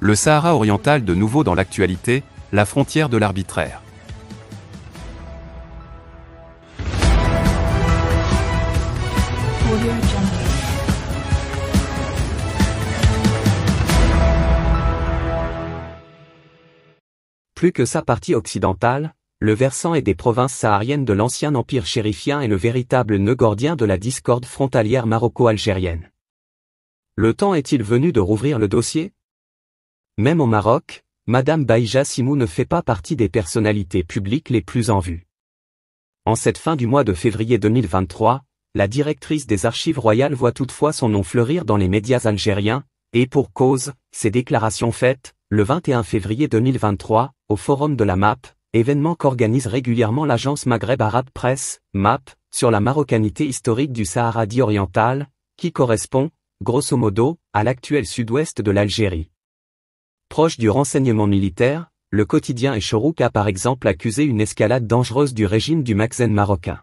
Le Sahara oriental de nouveau dans l'actualité, la frontière de l'arbitraire. Plus que sa partie occidentale, le versant est des provinces sahariennes de l'ancien empire chérifien et le véritable nœud gordien de la discorde frontalière maroco-algérienne. Le temps est-il venu de rouvrir le dossier? Même au Maroc, Madame Bahija Simou ne fait pas partie des personnalités publiques les plus en vue. En cette fin du mois de février 2023, la directrice des Archives royales voit toutefois son nom fleurir dans les médias algériens, et pour cause, ses déclarations faites, le 21 février 2023, au Forum de la MAP, événement qu'organise régulièrement l'agence Maghreb Arabe Presse, MAP, sur la marocanité historique du Sahara dit oriental, qui correspond, grosso modo, à l'actuel sud-ouest de l'Algérie. Proche du renseignement militaire, le quotidien Echorouk a par exemple accusé une escalade dangereuse du régime du Makhzen marocain.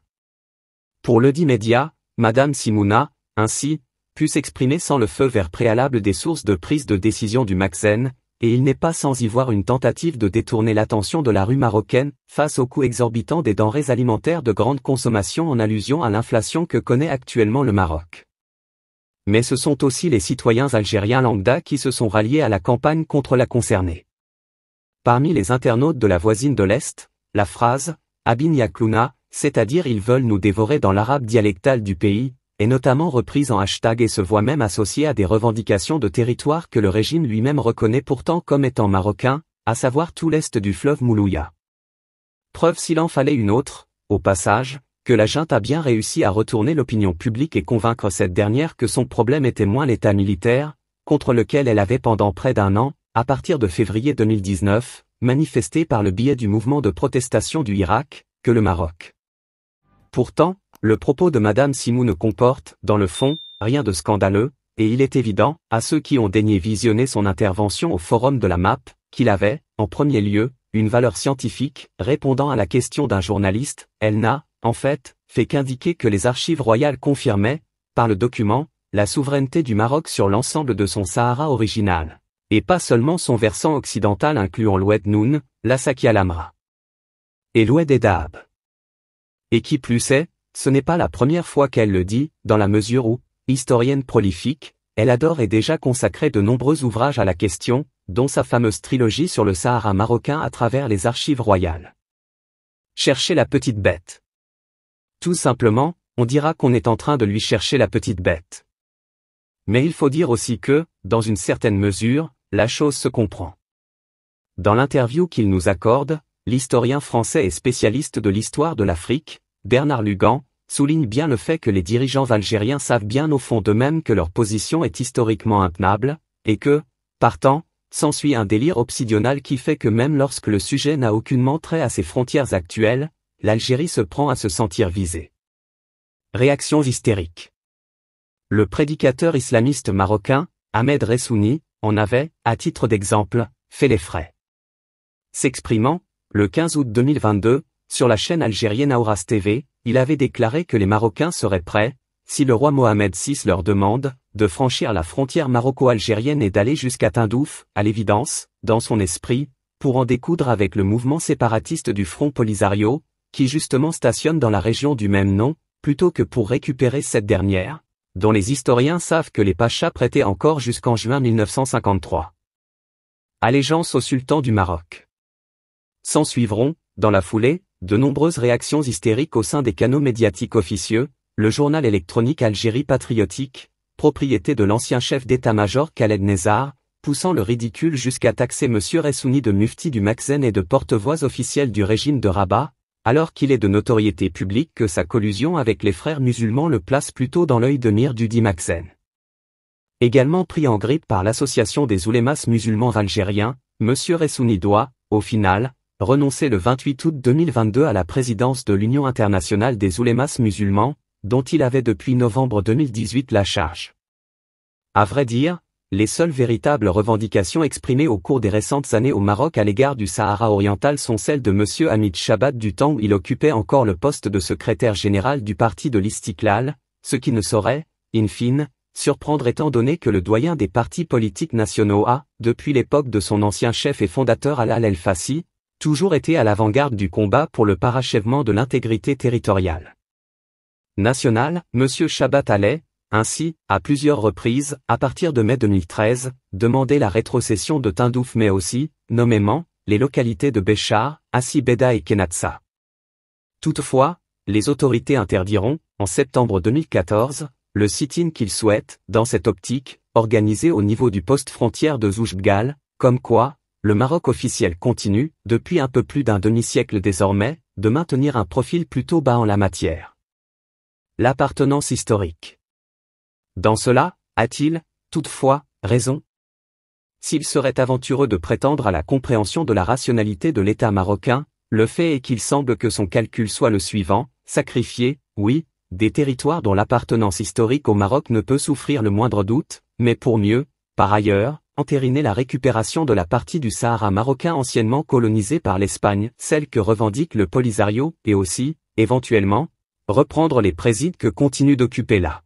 Pour le dit média, Madame Simouna, ainsi, pu s'exprimer sans le feu vert préalable des sources de prise de décision du Makhzen, et il n'est pas sans y voir une tentative de détourner l'attention de la rue marocaine face au coût exorbitant des denrées alimentaires de grande consommation en allusion à l'inflation que connaît actuellement le Maroc. Mais ce sont aussi les citoyens algériens lambda qui se sont ralliés à la campagne contre la concernée. Parmi les internautes de la voisine de l'Est, la phrase « Abin Yaklouna », c'est-à-dire « ils veulent nous dévorer » dans l'arabe dialectal du pays, est notamment reprise en hashtag et se voit même associée à des revendications de territoire que le régime lui-même reconnaît pourtant comme étant marocain, à savoir tout l'est du fleuve Moulouya. Preuve s'il en fallait une autre, au passage, que la junte a bien réussi à retourner l'opinion publique et convaincre cette dernière que son problème était moins l'état militaire, contre lequel elle avait pendant près d'un an, à partir de février 2019, manifesté par le biais du mouvement de protestation du Irak, que le Maroc. Pourtant, le propos de Madame Simou ne comporte, dans le fond, rien de scandaleux, et il est évident, à ceux qui ont daigné visionner son intervention au forum de la MAP, qu'il avait, en premier lieu, une valeur scientifique, répondant à la question d'un journaliste, elle n'a, en fait, fait qu'indiquer que les archives royales confirmaient, par le document, la souveraineté du Maroc sur l'ensemble de son Sahara original, et pas seulement son versant occidental incluant l'Oued Noun, la Sakia Lamra et l'Oued Edab. Et qui plus est, ce n'est pas la première fois qu'elle le dit, dans la mesure où, historienne prolifique, elle adore et déjà consacré de nombreux ouvrages à la question, dont sa fameuse trilogie sur le Sahara marocain à travers les archives royales. Chercher la petite bête. Tout simplement, on dira qu'on est en train de lui chercher la petite bête. Mais il faut dire aussi que, dans une certaine mesure, la chose se comprend. Dans l'interview qu'il nous accorde, l'historien français et spécialiste de l'histoire de l'Afrique, Bernard Lugan, souligne bien le fait que les dirigeants algériens savent bien au fond d'eux-mêmes que leur position est historiquement intenable, et que, partant, s'ensuit un délire obsidional qui fait que même lorsque le sujet n'a aucunement trait à ses frontières actuelles, l'Algérie se prend à se sentir visée. Réactions hystériques. Le prédicateur islamiste marocain, Ahmed Ressouni, en avait, à titre d'exemple, fait les frais. S'exprimant, le 15 août 2022, sur la chaîne algérienne Aouras TV, il avait déclaré que les Marocains seraient prêts, si le roi Mohamed VI leur demande, de franchir la frontière maroco-algérienne et d'aller jusqu'à Tindouf, à l'évidence, dans son esprit, pour en découdre avec le mouvement séparatiste du Front Polisario, qui justement stationne dans la région du même nom, plutôt que pour récupérer cette dernière, dont les historiens savent que les pachas prêtaient encore jusqu'en juin 1953. Allégeance au sultan du Maroc. S'en suivront, dans la foulée, de nombreuses réactions hystériques au sein des canaux médiatiques officieux, le journal électronique Algérie Patriotique, propriété de l'ancien chef d'état-major Khaled Nezzar, poussant le ridicule jusqu'à taxer M. Ressouni de mufti du Makhzen et de porte-voix officiel du régime de Rabat, alors qu'il est de notoriété publique que sa collusion avec les frères musulmans le place plutôt dans l'œil de mire du dit Makhzen. Également pris en grippe par l'association des oulémas musulmans algériens, M. Ressouni doit, au final, renoncer le 28 août 2022 à la présidence de l'Union internationale des oulémas musulmans, dont il avait depuis novembre 2018 la charge. À vrai dire, les seules véritables revendications exprimées au cours des récentes années au Maroc à l'égard du Sahara oriental sont celles de M. Hamid Chabat du temps où il occupait encore le poste de secrétaire général du parti de l'Istiklal, ce qui ne saurait, in fine, surprendre étant donné que le doyen des partis politiques nationaux a, depuis l'époque de son ancien chef et fondateur Alal El-Fassi, toujours été à l'avant-garde du combat pour le parachèvement de l'intégrité territoriale nationale. M. Chabat allait, ainsi, à plusieurs reprises, à partir de mai 2013, demander la rétrocession de Tindouf mais aussi, nommément, les localités de Béchar, Assi Beda et Kenatsa. Toutefois, les autorités interdiront, en septembre 2014, le sit-in qu'ils souhaitent, dans cette optique, organisé au niveau du poste frontière de Zoujbgal, comme quoi, le Maroc officiel continue, depuis un peu plus d'un demi-siècle désormais, de maintenir un profil plutôt bas en la matière. L'appartenance historique. Dans cela, a-t-il, toutefois, raison? S'il serait aventureux de prétendre à la compréhension de la rationalité de l'État marocain, le fait est qu'il semble que son calcul soit le suivant, sacrifier, oui, des territoires dont l'appartenance historique au Maroc ne peut souffrir le moindre doute, mais pour mieux, par ailleurs, entériner la récupération de la partie du Sahara marocain anciennement colonisée par l'Espagne, celle que revendique le Polisario, et aussi, éventuellement, reprendre les présides que continue d'occuper la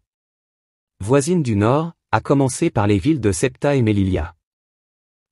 voisine du Nord, à commencer par les villes de Ceuta et Melilla.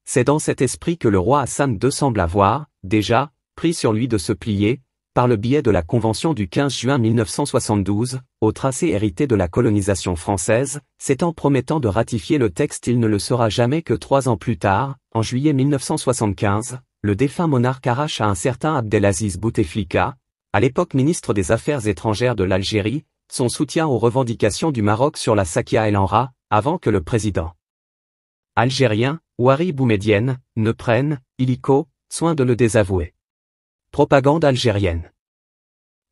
C'est dans cet esprit que le roi Hassan II semble avoir, déjà, pris sur lui de se plier, par le biais de la Convention du 15 juin 1972, au tracé hérité de la colonisation française, s'étant promettant de ratifier le texte. Il ne le sera jamais que 3 ans plus tard, en juillet 1975, le défunt monarque arrache à un certain Abdelaziz Bouteflika, à l'époque ministre des Affaires étrangères de l'Algérie, son soutien aux revendications du Maroc sur la Sakia El Amra, avant que le président algérien, Ouari Boumedienne, ne prenne, illico, soin de le désavouer. Propagande algérienne.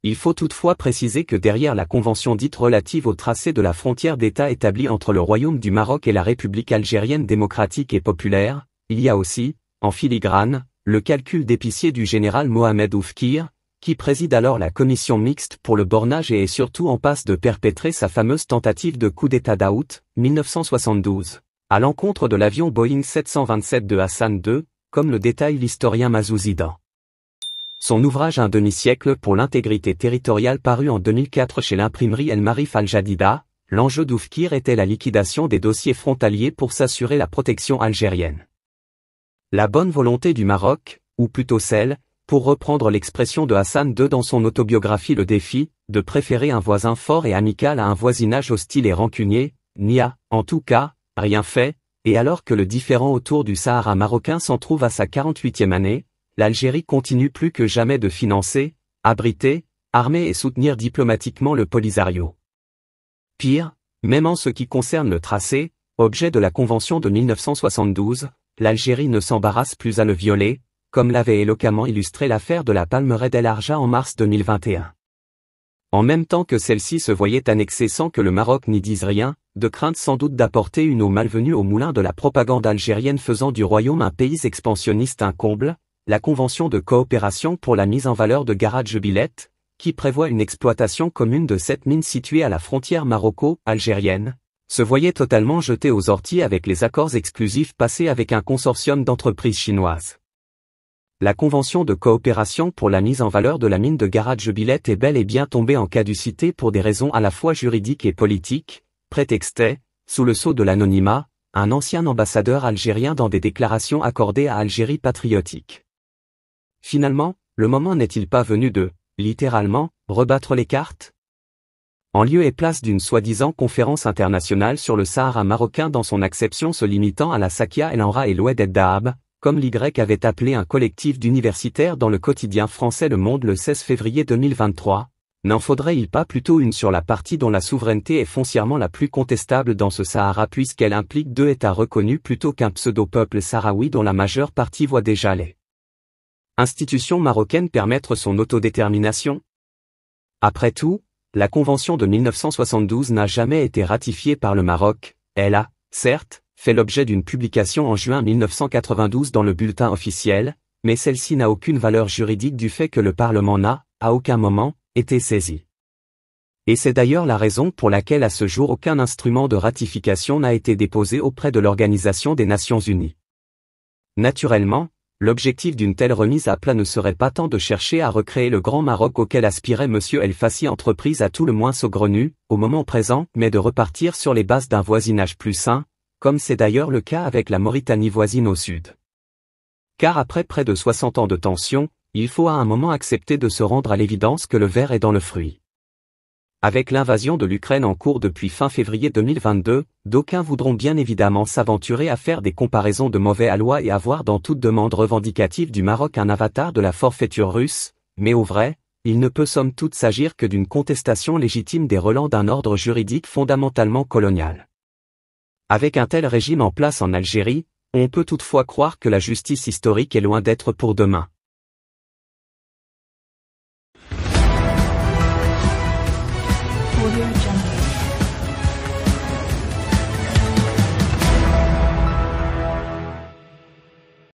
Il faut toutefois préciser que derrière la convention dite relative au tracé de la frontière d'État établie entre le Royaume du Maroc et la République algérienne démocratique et populaire, il y a aussi, en filigrane, le calcul d'épicier du général Mohamed Oufkir, qui préside alors la commission mixte pour le bornage et est surtout en passe de perpétrer sa fameuse tentative de coup d'État d'août 1972, à l'encontre de l'avion Boeing 727 de Hassan II, comme le détaille l'historien Mazouzi dans son ouvrage Un demi-siècle pour l'intégrité territoriale paru en 2004 chez l'imprimerie El Marif Al-Jadida. L'enjeu d'Oufkir était la liquidation des dossiers frontaliers pour s'assurer la protection algérienne. La bonne volonté du Maroc, ou plutôt celle, pour reprendre l'expression de Hassan II dans son autobiographie Le Défi, de préférer un voisin fort et amical à un voisinage hostile et rancunier, n'y a, en tout cas, rien fait, et alors que le différend autour du Sahara marocain s'en trouve à sa 48e année, l'Algérie continue plus que jamais de financer, abriter, armer et soutenir diplomatiquement le Polisario. Pire, même en ce qui concerne le tracé, objet de la Convention de 1972, l'Algérie ne s'embarrasse plus à le violer, comme l'avait éloquemment illustré l'affaire de la Palmeraie d'El Arja en mars 2021. En même temps que celle-ci se voyait annexée sans que le Maroc n'y dise rien, de crainte sans doute d'apporter une eau malvenue au moulin de la propagande algérienne faisant du royaume un pays expansionniste un comble, la Convention de coopération pour la mise en valeur de Garage Bilette, qui prévoit une exploitation commune de 7 mines situées à la frontière maroco-algérienne, se voyait totalement jetée aux orties avec les accords exclusifs passés avec un consortium d'entreprises chinoises. La Convention de coopération pour la mise en valeur de la mine de Garage Bilette est bel et bien tombée en caducité pour des raisons à la fois juridiques et politiques, prétextait, sous le sceau de l'anonymat, un ancien ambassadeur algérien dans des déclarations accordées à Algérie patriotique. Finalement, le moment n'est-il pas venu de, littéralement, rebattre les cartes? En lieu et place d'une soi-disant conférence internationale sur le Sahara marocain dans son acception se limitant à la Sakia El Amra et l'Oued El Dahab, comme l'Y avait appelé un collectif d'universitaires dans le quotidien français Le Monde le 16 février 2023, n'en faudrait-il pas plutôt une sur la partie dont la souveraineté est foncièrement la plus contestable dans ce Sahara puisqu'elle implique 2 États reconnus plutôt qu'un pseudo-peuple sahraoui dont la majeure partie voit déjà les institutions marocaines permettre son autodétermination? Après tout, la Convention de 1972 n'a jamais été ratifiée par le Maroc, elle a, certes, fait l'objet d'une publication en juin 1992 dans le bulletin officiel, mais celle-ci n'a aucune valeur juridique du fait que le Parlement n'a, à aucun moment, été saisi. Et c'est d'ailleurs la raison pour laquelle à ce jour aucun instrument de ratification n'a été déposé auprès de l'Organisation des Nations Unies. Naturellement, L'objectif d'une telle remise à plat ne serait pas tant de chercher à recréer le grand Maroc auquel aspirait M. El Fassi, entreprise à tout le moins saugrenue, au moment présent, mais de repartir sur les bases d'un voisinage plus sain, comme c'est d'ailleurs le cas avec la Mauritanie voisine au sud. Car après près de 60 ans de tension, il faut à un moment accepter de se rendre à l'évidence que le ver est dans le fruit. Avec l'invasion de l'Ukraine en cours depuis fin février 2022, d'aucuns voudront bien évidemment s'aventurer à faire des comparaisons de mauvais aloi et avoir dans toute demande revendicative du Maroc un avatar de la forfaiture russe, mais au vrai, il ne peut somme toute s'agir que d'une contestation légitime des relents d'un ordre juridique fondamentalement colonial. Avec un tel régime en place en Algérie, on peut toutefois croire que la justice historique est loin d'être pour demain.